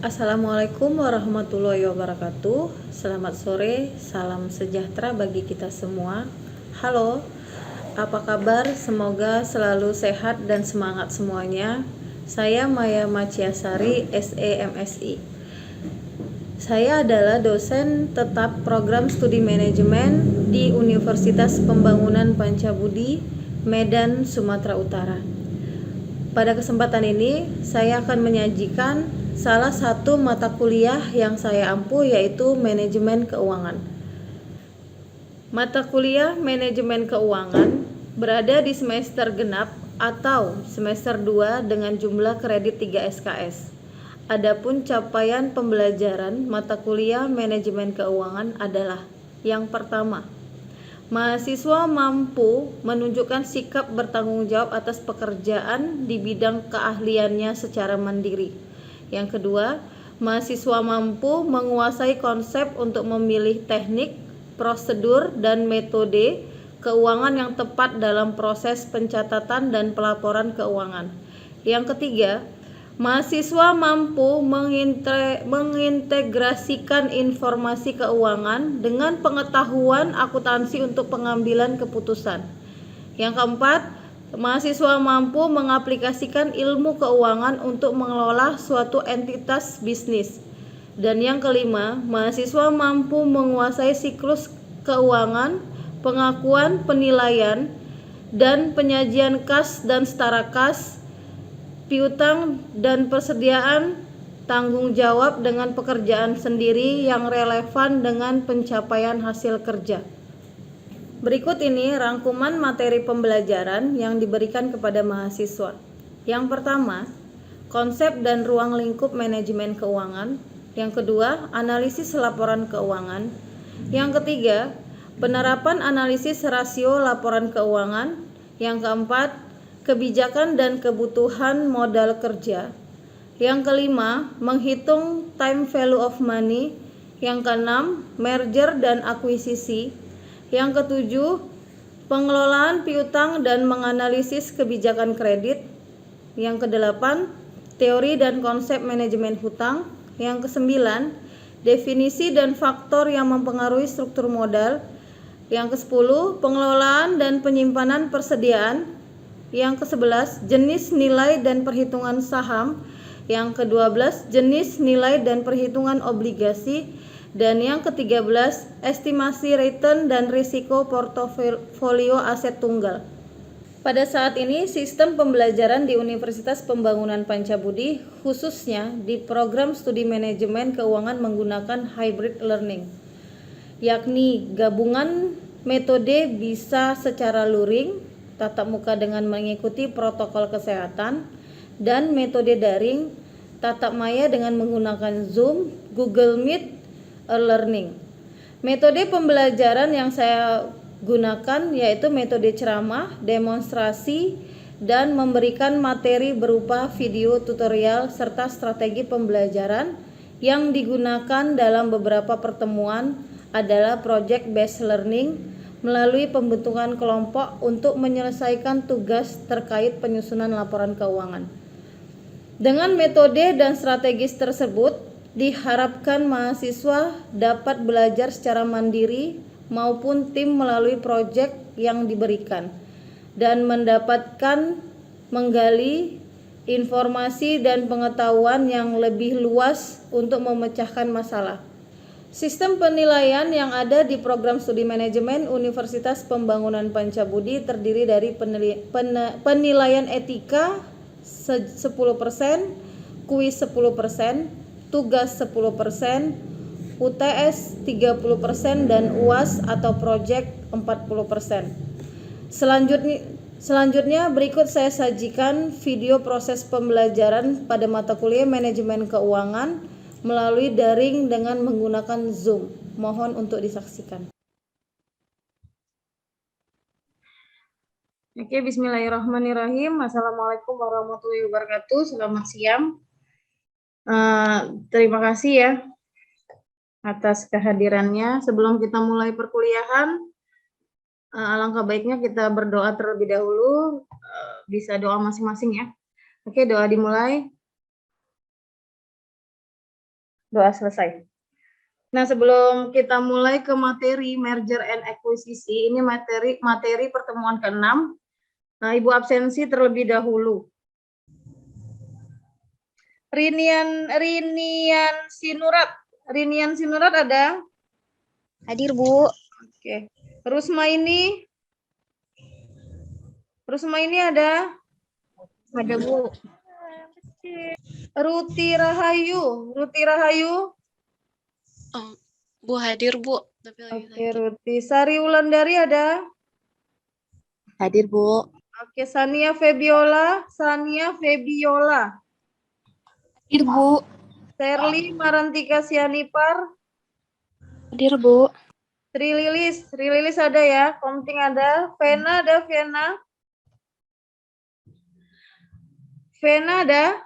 Assalamualaikum warahmatullahi wabarakatuh. Selamat sore, salam sejahtera bagi kita semua. Halo, apa kabar? Semoga selalu sehat dan semangat semuanya. Saya Maya Maciasari, SEMSI. Saya adalah dosen tetap program studi manajemen di Universitas Pembangunan Pancabudi, Medan, Sumatera Utara. Pada kesempatan ini, saya akan menyajikan salah satu mata kuliah yang saya ampu, yaitu Manajemen Keuangan. Mata kuliah Manajemen Keuangan berada di semester genap atau semester 2 dengan jumlah kredit 3 SKS. Adapun capaian pembelajaran mata kuliah Manajemen Keuangan adalah: yang pertama, mahasiswa mampu menunjukkan sikap bertanggung jawab atas pekerjaan di bidang keahliannya secara mandiri. Yang kedua, mahasiswa mampu menguasai konsep untuk memilih teknik, prosedur, dan metode keuangan yang tepat dalam proses pencatatan dan pelaporan keuangan. Yang ketiga, mahasiswa mampu mengintegrasikan informasi keuangan dengan pengetahuan akuntansi untuk pengambilan keputusan. Yang keempat, mahasiswa mampu mengaplikasikan ilmu keuangan untuk mengelola suatu entitas bisnis. Dan yang kelima, mahasiswa mampu menguasai siklus keuangan, pengakuan, penilaian, dan penyajian kas dan setara kas, piutang, dan persediaan tanggung jawab dengan pekerjaan sendiri yang relevan dengan pencapaian hasil kerja. Berikut ini rangkuman materi pembelajaran yang diberikan kepada mahasiswa. Yang pertama, konsep dan ruang lingkup manajemen keuangan. Yang kedua, analisis laporan keuangan. Yang ketiga, penerapan analisis rasio laporan keuangan. Yang keempat, kebijakan dan kebutuhan modal kerja. Yang kelima, menghitung time value of money. Yang keenam, merger dan akuisisi. Yang ketujuh, pengelolaan piutang dan menganalisis kebijakan kredit. Yang kedelapan, teori dan konsep manajemen hutang. Yang kesembilan, definisi dan faktor yang mempengaruhi struktur modal. Yang kesepuluh, pengelolaan dan penyimpanan persediaan. Yang ke-11, jenis nilai dan perhitungan saham. Yang ke-12, jenis nilai dan perhitungan obligasi. Dan yang ke-13, estimasi return dan risiko portofolio aset tunggal. Pada saat ini, sistem pembelajaran di Universitas Pembangunan Pancabudi, khususnya di program studi manajemen keuangan, menggunakan hybrid learning, yakni gabungan metode bisa secara luring, tatap muka dengan mengikuti protokol kesehatan, dan metode daring, tatap maya dengan menggunakan Zoom, Google Meet, e-learning. Metode pembelajaran yang saya gunakan yaitu metode ceramah, demonstrasi, dan memberikan materi berupa video tutorial serta strategi pembelajaran. Yang digunakan dalam beberapa pertemuan adalah project based learning melalui pembentukan kelompok untuk menyelesaikan tugas terkait penyusunan laporan keuangan. Dengan metode dan strategis tersebut, diharapkan mahasiswa dapat belajar secara mandiri maupun tim melalui proyek yang diberikan dan mendapatkan menggali informasi dan pengetahuan yang lebih luas untuk memecahkan masalah. Sistem penilaian yang ada di program studi manajemen Universitas Pembangunan Pancabudi terdiri dari penilaian etika 10%, kuis 10%, tugas 10%, UTS 30%, dan UAS atau project 40%. Selanjutnya berikut saya sajikan video proses pembelajaran pada mata kuliah manajemen keuangan melalui daring dengan menggunakan Zoom. Mohon untuk disaksikan. Oke, bismillahirrahmanirrahim. Assalamualaikum warahmatullahi wabarakatuh. Selamat siang. Terima kasih ya atas kehadirannya. Sebelum kita mulai perkuliahan, alangkah baiknya kita berdoa terlebih dahulu. Bisa doa masing-masing ya. Oke, doa dimulai. Doa selesai. Nah, sebelum kita mulai ke materi merger and acquisition, ini materi pertemuan ke-6. Nah, Ibu absensi terlebih dahulu. Rinian Sinurat ada? Hadir, Bu. Oke. Rusma ini ada? Ada, Bu. Ruti Rahayu. Bu hadir, Bu. Tapi lagi Oke, sakit. Ruti. Sari Wulandari ada? Hadir, Bu. Oke, Sania Febiola. Hadir, Bu. Serly Marantika Sianipar. Hadir, Bu. Tri Lilis ada ya? Komting ada. Vena ada, Vena ada.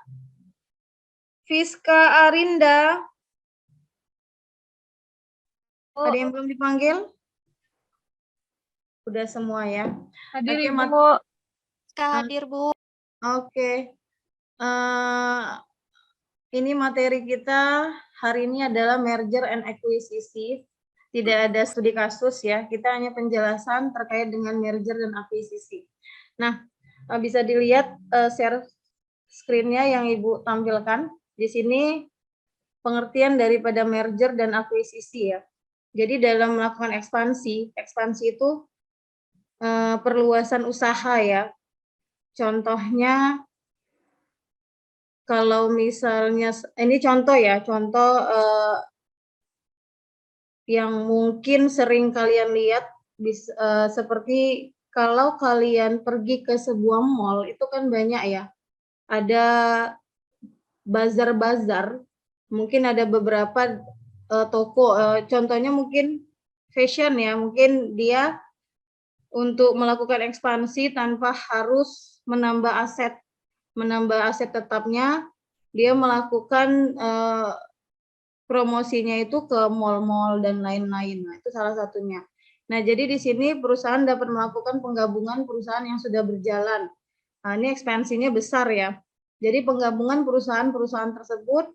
Fiska Arinda. Ada yang belum dipanggil? Udah semua ya. Hadir, Oke, Bu. Hadir, Bu. Oke. Ini materi kita hari ini adalah merger and acquisition. Tidak ada studi kasus ya. Kita hanya penjelasan terkait dengan merger dan akuisisi. Nah, bisa dilihat share screen-nya yang Ibu tampilkan. Di sini pengertian daripada merger dan akuisisi ya. Jadi dalam melakukan ekspansi itu perluasan usaha ya. Contohnya kalau misalnya ini contoh ya, yang mungkin sering kalian lihat seperti kalau kalian pergi ke sebuah mall itu kan banyak ya. Ada bazar-bazar, mungkin ada beberapa toko, contohnya mungkin fashion ya, mungkin dia untuk melakukan ekspansi tanpa harus menambah aset tetapnya, dia melakukan promosinya itu ke mal-mal dan lain-lain. Nah, itu salah satunya. Nah, jadi di sini perusahaan dapat melakukan penggabungan perusahaan yang sudah berjalan. Nah, ini ekspansinya besar ya. Jadi penggabungan perusahaan-perusahaan tersebut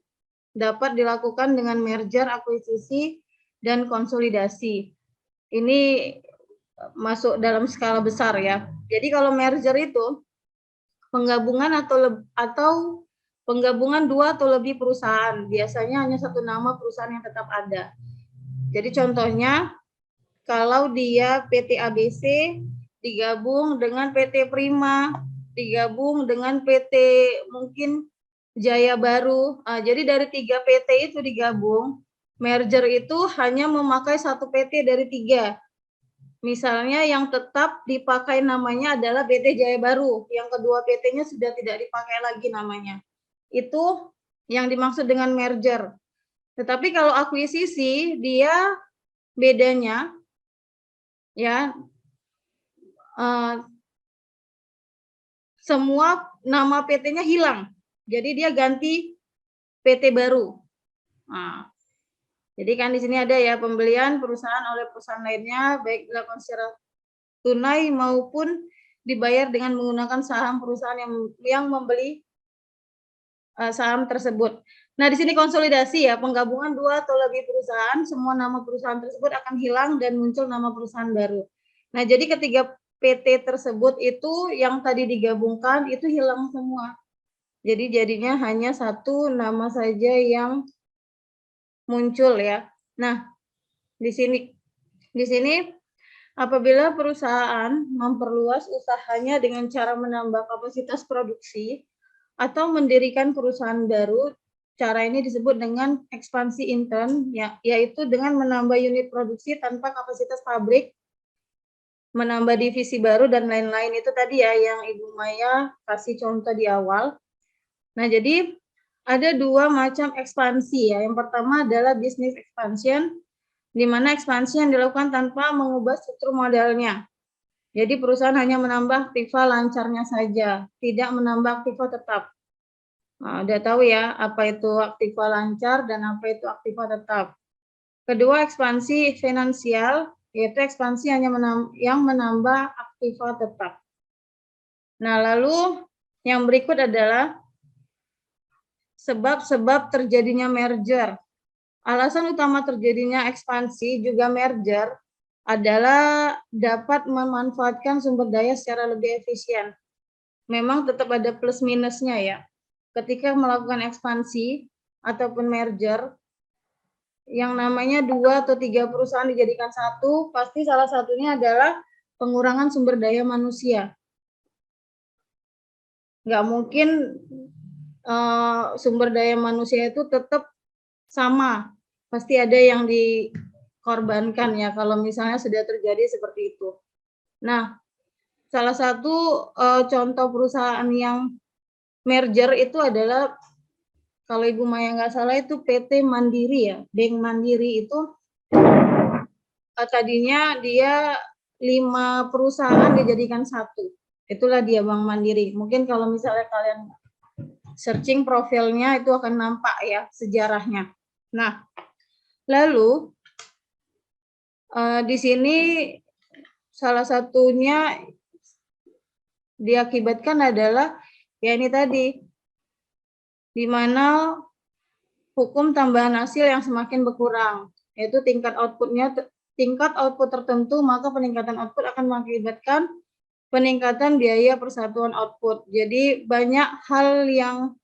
dapat dilakukan dengan merger, akuisisi, dan konsolidasi. Ini masuk dalam skala besar ya. Jadi kalau merger itu penggabungan atau penggabungan 2 atau lebih perusahaan. Biasanya hanya satu nama perusahaan yang tetap ada. Jadi contohnya kalau dia PT ABC digabung dengan PT Prima, digabung dengan PT mungkin Jaya Baru. Jadi dari 3 PT itu digabung, merger itu hanya memakai 1 PT dari 3. Misalnya yang tetap dipakai namanya adalah PT Jaya Baru, yang kedua PT-nya sudah tidak dipakai lagi namanya. Itu yang dimaksud dengan merger. Tetapi kalau akuisisi, dia bedanya ya semua nama PT-nya hilang. Jadi dia ganti PT baru. Nah, jadi kan di sini ada ya pembelian perusahaan oleh perusahaan lainnya baik dilakukan secara tunai maupun dibayar dengan menggunakan saham perusahaan yang membeli saham tersebut. Nah, di sini konsolidasi ya, penggabungan 2 atau lebih perusahaan, semua nama perusahaan tersebut akan hilang dan muncul nama perusahaan baru. Nah, jadi ketiga PT tersebut itu yang tadi digabungkan itu hilang semua. Jadi jadinya hanya satu nama saja yang muncul ya. Nah, di sini apabila perusahaan memperluas usahanya dengan cara menambah kapasitas produksi atau mendirikan perusahaan baru, cara ini disebut dengan ekspansi intern, ya, yaitu dengan menambah unit produksi tanpa kapasitas pabrik, menambah divisi baru dan lain-lain. Itu tadi ya yang Ibu Maya kasih contoh di awal. Nah, jadi ada 2 macam ekspansi ya. Yang pertama adalah business expansion, di mana ekspansi yang dilakukan tanpa mengubah struktur modalnya. Jadi perusahaan hanya menambah aktiva lancarnya saja, tidak menambah aktiva tetap. Nah, udah tahu ya apa itu aktiva lancar dan apa itu aktiva tetap. Kedua, ekspansi finansial, yaitu ekspansi hanya yang menambah aktiva tetap. Nah, lalu yang berikut adalah sebab-sebab terjadinya merger. Alasan utama terjadinya ekspansi juga merger adalah dapat memanfaatkan sumber daya secara lebih efisien. Memang tetap ada plus minusnya ya. Ketika melakukan ekspansi ataupun merger, yang namanya 2 atau 3 perusahaan dijadikan satu, pasti salah satunya adalah pengurangan sumber daya manusia. Nggak mungkin sumber daya manusia itu tetap sama, pasti ada yang dikorbankan ya kalau misalnya sudah terjadi seperti itu. Nah, salah satu contoh perusahaan yang merger itu adalah, kalau Ibu Maya nggak salah itu PT Mandiri ya, Bank Mandiri itu tadinya dia 5 perusahaan dijadikan satu. Itulah dia Bank Mandiri. Mungkin kalau misalnya kalian searching profilnya itu akan nampak ya sejarahnya. Nah, lalu di sini salah satunya diakibatkan adalah ya ini tadi, di mana hukum tambahan hasil yang semakin berkurang, yaitu tingkat output tertentu, maka peningkatan output akan mengakibatkan peningkatan biaya persatuan output. Jadi banyak hal yang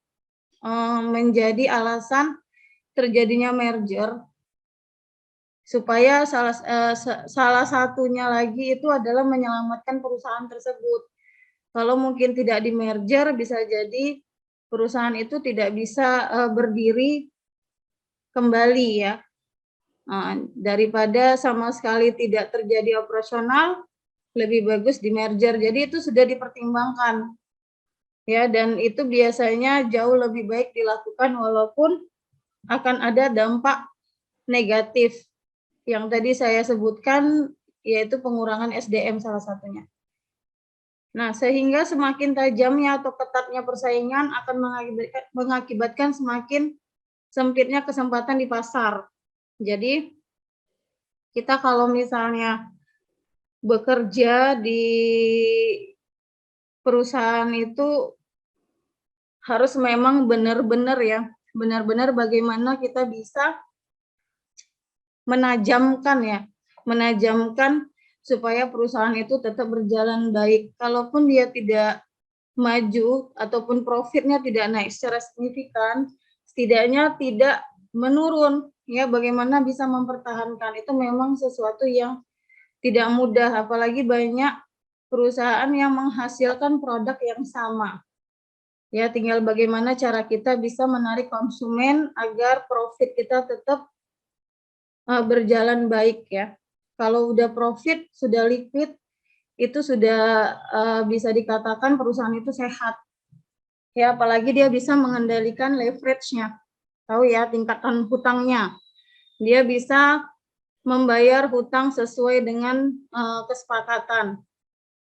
menjadi alasan terjadinya merger, supaya salah satunya lagi itu adalah menyelamatkan perusahaan tersebut. Kalau mungkin tidak di merger, bisa jadi perusahaan itu tidak bisa berdiri kembali ya. Daripada sama sekali tidak terjadi operasional, lebih bagus di merger. Jadi itu sudah dipertimbangkan ya, dan itu biasanya jauh lebih baik dilakukan walaupun akan ada dampak negatif yang tadi saya sebutkan, yaitu pengurangan SDM salah satunya. Nah, sehingga semakin tajamnya atau ketatnya persaingan akan mengakibatkan semakin sempitnya kesempatan di pasar. Jadi, kita kalau misalnya bekerja di perusahaan itu harus memang benar-benar ya, benar-benar bagaimana kita bisa menajamkan supaya perusahaan itu tetap berjalan baik. Kalaupun dia tidak maju ataupun profitnya tidak naik secara signifikan, setidaknya tidak menurun ya, bagaimana bisa mempertahankan itu memang sesuatu yang tidak mudah, apalagi banyak perusahaan yang menghasilkan produk yang sama. Ya, tinggal bagaimana cara kita bisa menarik konsumen agar profit kita tetap berjalan baik ya. Kalau udah profit, sudah liquid, itu sudah bisa dikatakan perusahaan itu sehat. Ya, apalagi dia bisa mengendalikan leverage-nya. Tahu ya, tingkatan hutangnya. Dia bisa membayar hutang sesuai dengan kesepakatan.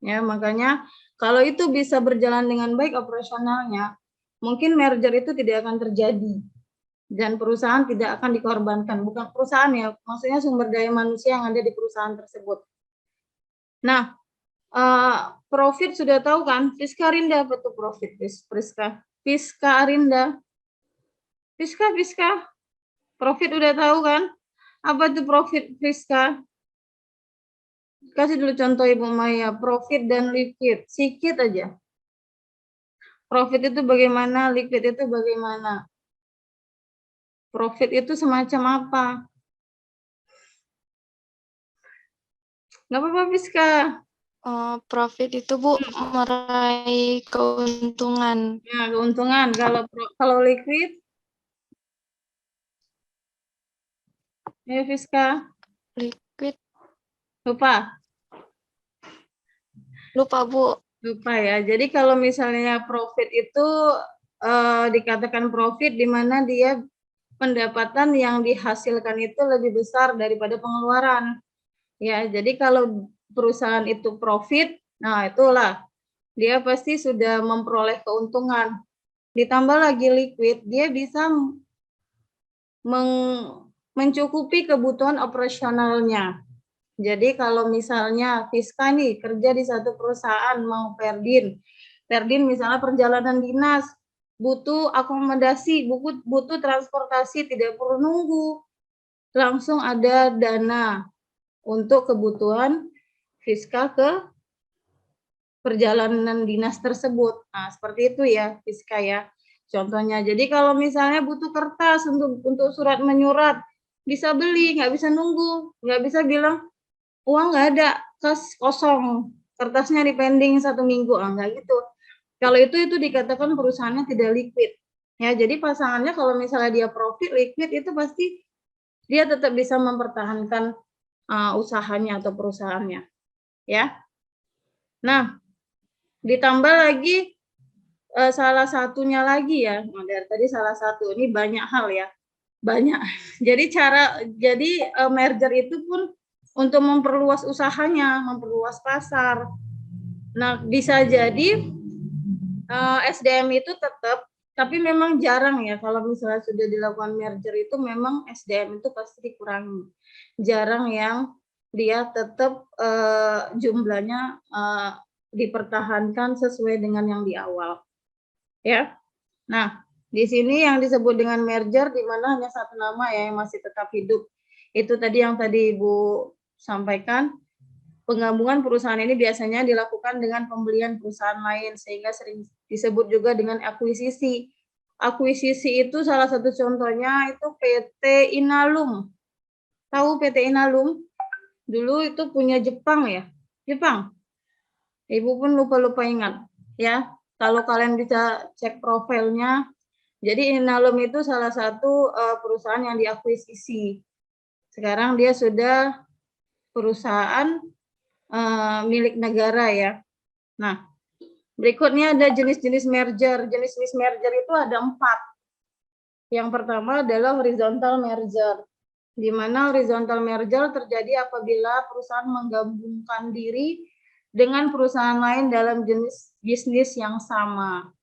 Ya, makanya kalau itu bisa berjalan dengan baik operasionalnya, mungkin merger itu tidak akan terjadi. Dan perusahaan tidak akan dikorbankan. Bukan perusahaan ya, maksudnya sumber daya manusia yang ada di perusahaan tersebut. Nah, profit sudah tahu kan? Fiska Arinda apa tuh profit? Fiska Arinda. Fiska. Profit udah tahu kan? Apa tuh profit Fiska? Kasih dulu contoh Ibu Maya. Profit dan liquid. Sikit aja. Profit itu bagaimana? Liquid itu bagaimana? Profit itu semacam apa? Nggak apa-apa, Fiska. Profit itu Bu meraih keuntungan. Nah, keuntungan. Kalau liquid, ya Fiska. Liquid Lupa Bu. ya. Jadi kalau misalnya profit itu dikatakan profit di mana dia pendapatan yang dihasilkan itu lebih besar daripada pengeluaran. Ya, jadi kalau perusahaan itu profit, nah itulah dia pasti sudah memperoleh keuntungan. Ditambah lagi liquid, dia bisa mencukupi kebutuhan operasionalnya. Jadi kalau misalnya Fiska nih kerja di satu perusahaan mau Perdin misalnya perjalanan dinas, butuh akomodasi, butuh transportasi, tidak perlu nunggu. langsung ada dana untuk kebutuhan fiskal ke perjalanan dinas tersebut. Nah, seperti itu ya, Fiska ya. Contohnya, jadi kalau misalnya butuh kertas untuk surat menyurat, bisa beli, nggak bisa nunggu, nggak bisa bilang uang nggak ada, kas kosong, kertasnya dipending 1 minggu, nggak gitu. Kalau itu dikatakan perusahaannya tidak liquid. Ya, jadi pasangannya kalau misalnya dia profit, liquid itu pasti dia tetap bisa mempertahankan usahanya atau perusahaannya. Ya. Nah, ditambah lagi salah satunya lagi ya, dari tadi salah satu, ini banyak hal ya, banyak. Jadi merger itu pun untuk memperluas usahanya, memperluas pasar. Nah, bisa jadi SDM itu tetap, tapi memang jarang ya kalau misalnya sudah dilakukan merger itu memang SDM itu pasti dikurangi. Jarang yang dia tetap jumlahnya dipertahankan sesuai dengan yang di awal. Ya. Nah, di sini yang disebut dengan merger di mana hanya satu nama ya yang masih tetap hidup. Itu tadi yang tadi Ibu sampaikan. Penggabungan perusahaan ini biasanya dilakukan dengan pembelian perusahaan lain sehingga sering disebut juga dengan akuisisi. Akuisisi itu salah satu contohnya itu PT Inalum. Tahu PT Inalum? Dulu itu punya Jepang ya. Jepang. Ibu pun lupa-lupa ingat ya. Kalau kalian bisa cek profilnya, jadi Inalum itu salah satu perusahaan yang diakuisisi. Sekarang dia sudah perusahaan milik negara ya. Nah, berikutnya ada jenis-jenis merger. Jenis-jenis merger itu ada 4. Yang pertama adalah horizontal merger, di mana horizontal merger terjadi apabila perusahaan menggabungkan diri dengan perusahaan lain dalam jenis bisnis yang sama.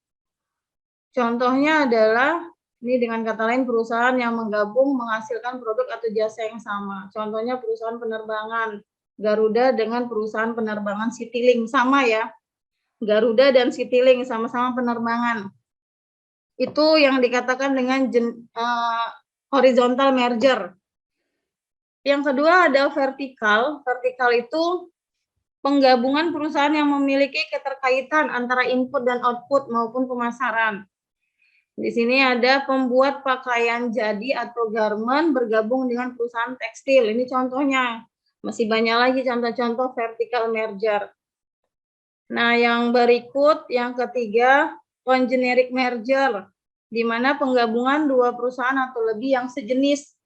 Contohnya adalah, ini dengan kata lain perusahaan yang menggabung menghasilkan produk atau jasa yang sama. Contohnya perusahaan penerbangan, Garuda dengan perusahaan penerbangan Citylink, sama ya. Garuda dan Citylink sama-sama penerbangan. Itu yang dikatakan dengan horizontal merger. Yang kedua ada vertikal. Vertikal itu penggabungan perusahaan yang memiliki keterkaitan antara input dan output maupun pemasaran. Di sini ada pembuat pakaian jadi atau garment bergabung dengan perusahaan tekstil. Ini contohnya. Masih banyak lagi contoh-contoh vertical merger. Nah, yang berikut, yang ketiga, congeneric merger, di mana penggabungan 2 perusahaan atau lebih yang sejenis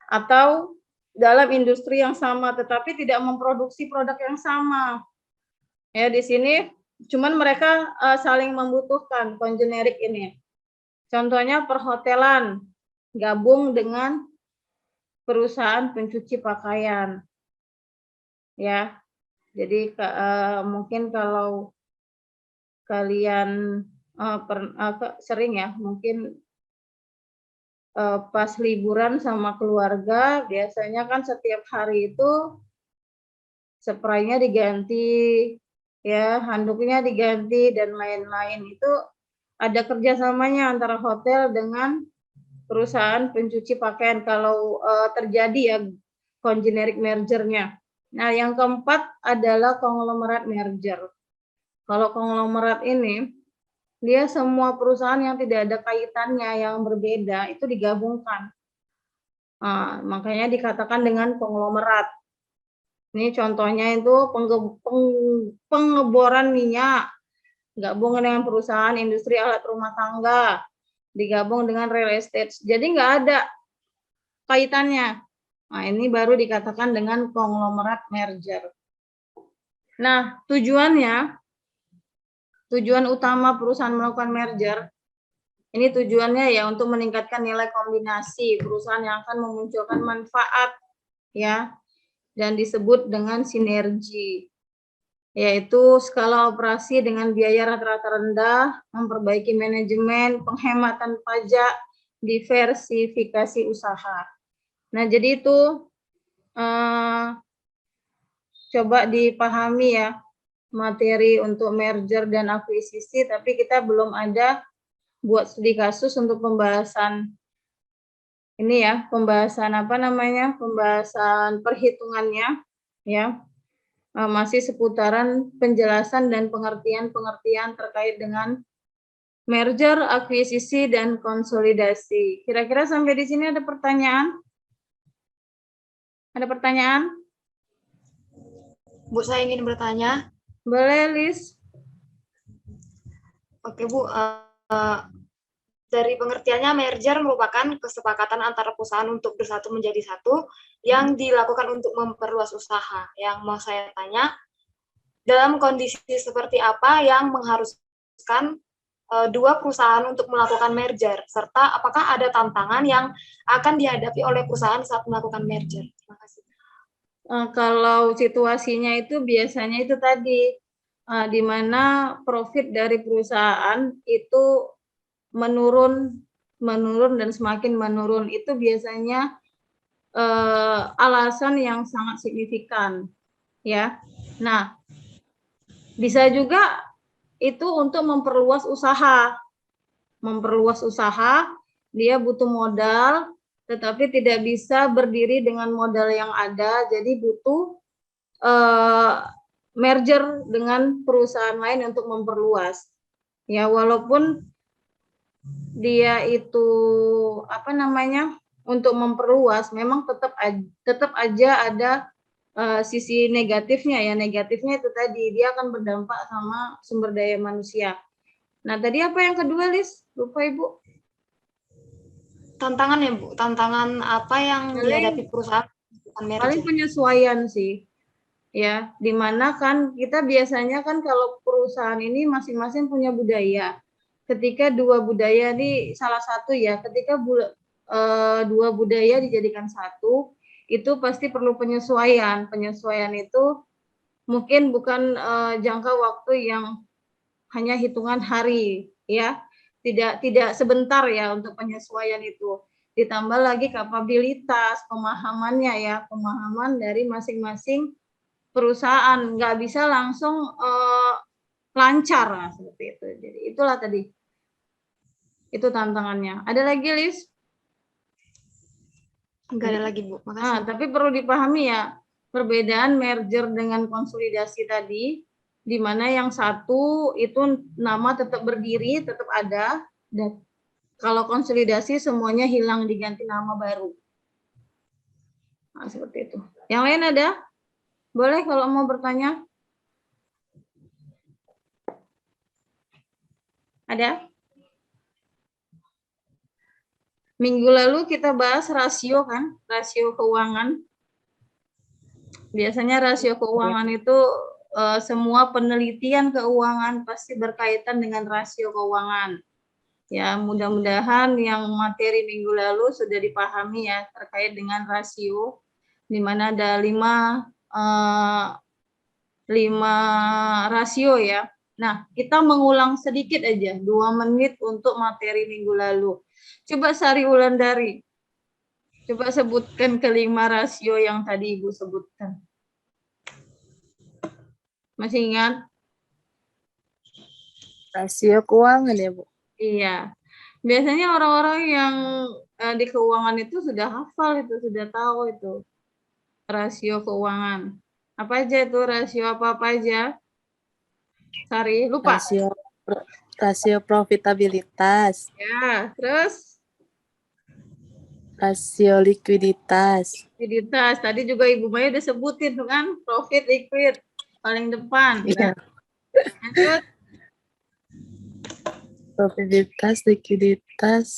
atau dalam industri yang sama, tetapi tidak memproduksi produk yang sama. Ya, di sini cuman mereka saling membutuhkan congeneric ini. Contohnya perhotelan gabung dengan perusahaan pencuci pakaian. Ya. Jadi mungkin kalau kalian sering ya, mungkin pas liburan sama keluarga, biasanya kan setiap hari itu spraynya diganti, ya, handuknya diganti dan lain-lain. Itu ada kerjasamanya antara hotel dengan perusahaan pencuci pakaian kalau terjadi ya congeneric merger-nya. Nah, yang keempat adalah konglomerat merger. Kalau konglomerat ini, dia semua perusahaan yang tidak ada kaitannya, yang berbeda, itu digabungkan. Makanya dikatakan dengan konglomerat. Ini contohnya itu pengeboran minyak, gabung dengan perusahaan industri alat rumah tangga, digabung dengan real estate. Jadi nggak ada kaitannya. Nah, ini baru dikatakan dengan konglomerat merger. Nah, tujuan utama perusahaan melakukan merger, ini tujuannya ya untuk meningkatkan nilai kombinasi perusahaan yang akan memunculkan manfaat ya, dan disebut dengan sinergi, yaitu skala operasi dengan biaya rata-rata rendah, memperbaiki manajemen, penghematan pajak, diversifikasi usaha. Nah, jadi itu coba dipahami ya materi untuk merger dan akuisisi, tapi kita belum ada buat studi kasus untuk pembahasan Ini ya, pembahasan apa namanya? Pembahasan perhitungannya ya. Masih seputaran penjelasan dan pengertian-pengertian terkait dengan merger, akuisisi, dan konsolidasi. Kira-kira sampai di sini ada pertanyaan? Ada pertanyaan? Bu, saya ingin bertanya. Boleh, Lis? Oke, Bu. Dari pengertiannya, merger merupakan kesepakatan antara perusahaan untuk bersatu menjadi satu yang dilakukan untuk memperluas usaha. Yang mau saya tanya, dalam kondisi seperti apa yang mengharuskan dua perusahaan untuk melakukan merger, serta apakah ada tantangan yang akan dihadapi oleh perusahaan saat melakukan merger? Terima kasih. Kalau situasinya itu biasanya itu tadi, di mana profit dari perusahaan itu menurun dan semakin menurun. Itu biasanya alasan yang sangat signifikan, ya. Nah, bisa juga itu untuk memperluas usaha. Memperluas usaha, dia butuh modal, tetapi tidak bisa berdiri dengan modal yang ada, jadi butuh merger dengan perusahaan lain untuk memperluas. Ya, walaupun dia itu apa namanya untuk memperluas, memang tetap aja ada sisi negatifnya ya. Negatifnya itu tadi dia akan berdampak sama sumber daya manusia. Nah, tadi apa yang kedua, Lis? Lupa, Ibu. Tantangan ya, Bu? Tantangan apa yang dihadapi perusahaan Paling merger? penyesuaian sih. Ya, dimana kan kita biasanya kan kalau perusahaan ini masing-masing punya budaya. Ketika dua budaya ini salah satu ya, ketika dua budaya dijadikan satu, itu pasti perlu penyesuaian. Penyesuaian itu mungkin bukan jangka waktu yang hanya hitungan hari, ya. Tidak sebentar ya untuk penyesuaian itu. Ditambah lagi kapabilitas, pemahamannya ya, pemahaman dari masing-masing perusahaan, nggak bisa langsung lancar lah, seperti itu. Jadi itulah tadi, itu tantangannya. Ada lagi, Lis? Enggak ada lagi, Bu. Makasih. Tapi perlu dipahami ya, perbedaan merger dengan konsolidasi tadi, di mana yang satu itu nama tetap berdiri, tetap ada, dan kalau konsolidasi semuanya hilang diganti nama baru. Nah, seperti itu. Yang lain ada? Boleh kalau mau bertanya. Ada? Minggu lalu kita bahas rasio kan, rasio keuangan. Biasanya rasio keuangan itu semua penelitian keuangan pasti berkaitan dengan rasio keuangan. Ya, mudah-mudahan yang materi minggu lalu sudah dipahami ya terkait dengan rasio, di mana ada 5 rasio ya. Nah, kita mengulang sedikit aja, 2 menit untuk materi minggu lalu. Coba Sari Wulandari, coba sebutkan kelima rasio yang tadi Ibu sebutkan. Masih ingat? Rasio keuangan ya, Bu? Iya. Biasanya orang-orang yang di keuangan itu sudah hafal itu, sudah tahu itu. Rasio keuangan. Apa aja itu rasio apa-apa aja? Sari, lupa. Rasio profitabilitas, Ya, terus rasio likuiditas, likuiditas. Tadi juga Ibu Maya udah sebutin tuh kan, profit liquid paling depan. iya. Lanjut. Profitabilitas, likuiditas,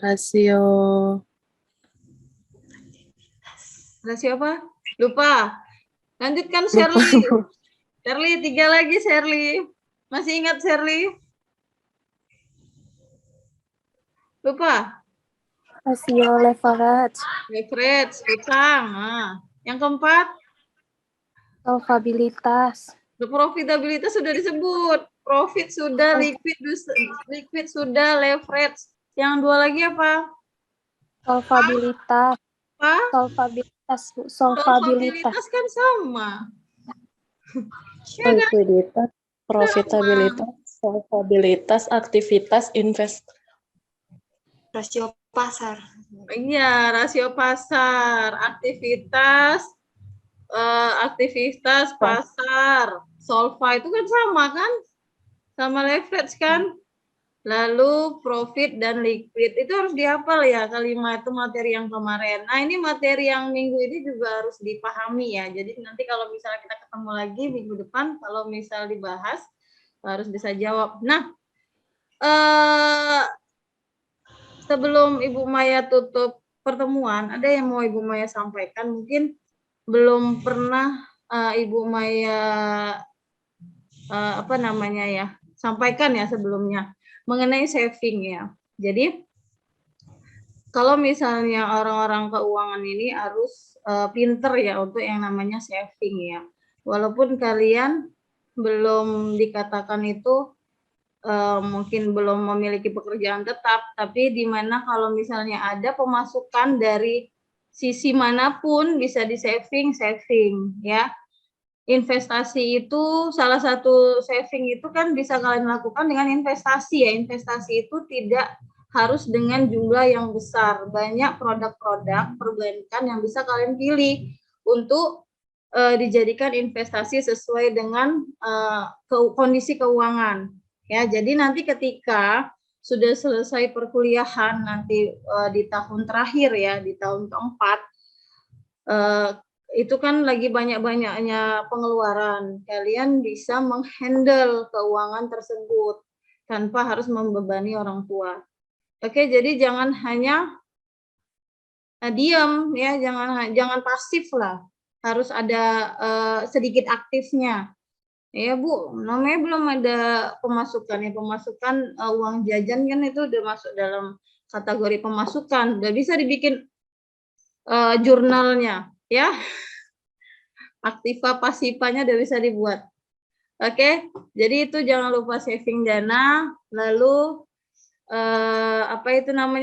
rasio Rasio apa? Lupa. Lanjutkan Shirley. Shirley, 3 lagi Shirley. Masih ingat Shirley? Lupa. rasio leverage, Leverage, utang. Nah, yang keempat, solvabilitas, profitabilitas sudah disebut. Profit sudah, liquid sudah, leverage. Yang 2 lagi apa? solvabilitas, Apa? solvabilitas, Bu. Solvabilitas kan sama. Ya kan? Likuiditas, profitabilitas, solvabilitas, aktivitas, invest. Rasio pasar. Iya, rasio pasar, aktivitas pasar, solva itu kan sama kan? Sama leverage kan? Lalu profit dan liquid itu harus dihafal ya kalimat itu materi yang kemarin. Nah ini materi yang minggu ini juga harus dipahami ya. Jadi nanti kalau misalnya kita ketemu lagi minggu depan, kalau misal dibahas harus bisa jawab. Nah sebelum Ibu Maya tutup pertemuan, ada yang mau Ibu Maya sampaikan? Mungkin belum pernah Ibu Maya sampaikan ya sebelumnya mengenai saving ya. Jadi kalau misalnya orang-orang keuangan ini harus pinter ya untuk yang namanya saving ya. Walaupun kalian belum dikatakan itu mungkin belum memiliki pekerjaan tetap, tapi di mana kalau misalnya ada pemasukan dari sisi manapun bisa di saving ya. Investasi itu salah satu saving itu kan bisa kalian lakukan dengan investasi ya. Investasi itu tidak harus dengan jumlah yang besar. Banyak produk-produk perbankan yang bisa kalian pilih untuk dijadikan investasi sesuai dengan kondisi keuangan. Ya, jadi nanti ketika sudah selesai perkuliahan nanti di tahun terakhir ya, di tahun keempat, itu kan lagi banyak-banyaknya pengeluaran. Kalian bisa menghandle keuangan tersebut tanpa harus membebani orang tua. Oke, jadi jangan hanya diam ya, jangan pasif lah. Harus ada sedikit aktifnya. Ya Bu, namanya belum ada pemasukan ya. Pemasukan uang jajan kan itu udah masuk dalam kategori pemasukan. Udah bisa dibikin jurnalnya ya. Aktiva pasifanya udah bisa dibuat. Oke, jadi itu jangan lupa saving dana. Lalu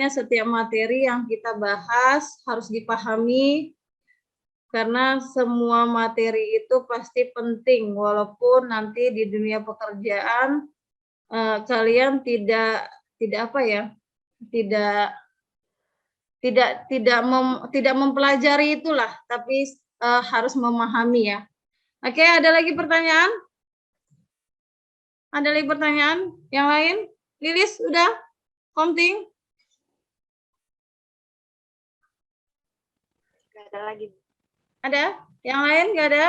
setiap materi yang kita bahas harus dipahami karena semua materi itu pasti penting walaupun nanti di dunia pekerjaan kalian tidak mempelajari itulah, tapi harus memahami ya. Oke, ada lagi pertanyaan? Ada lagi pertanyaan yang lain? Lilis, udah? Komting? Nggak ada lagi. Ada? Yang lain nggak ada?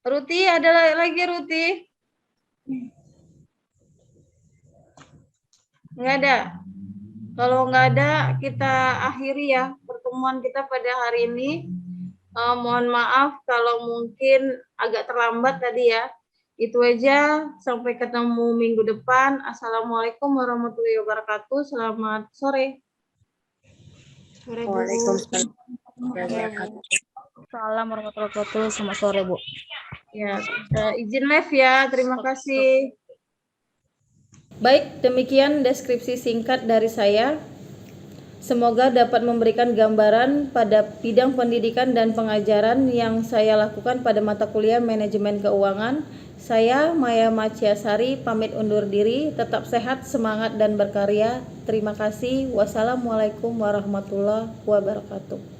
Ruti, ada lagi Ruti? Nggak ada? Kalau nggak ada, kita akhiri ya pertemuan kita pada hari ini. Mohon maaf kalau mungkin agak terlambat tadi ya. Itu aja, sampai ketemu minggu depan. Assalamualaikum warahmatullahi wabarakatuh. Selamat sore. Sore, Bu. Waalaikumsalam warahmatullahi wabarakatuh. Selamat sore, Bu. Ya, izin live ya. Terima kasih. Baik, demikian deskripsi singkat dari saya. Semoga dapat memberikan gambaran pada bidang pendidikan dan pengajaran yang saya lakukan pada mata kuliah Manajemen Keuangan. Saya Maya Maciasari pamit undur diri. Tetap sehat, semangat dan berkarya. Terima kasih. Wassalamualaikum warahmatullahi wabarakatuh.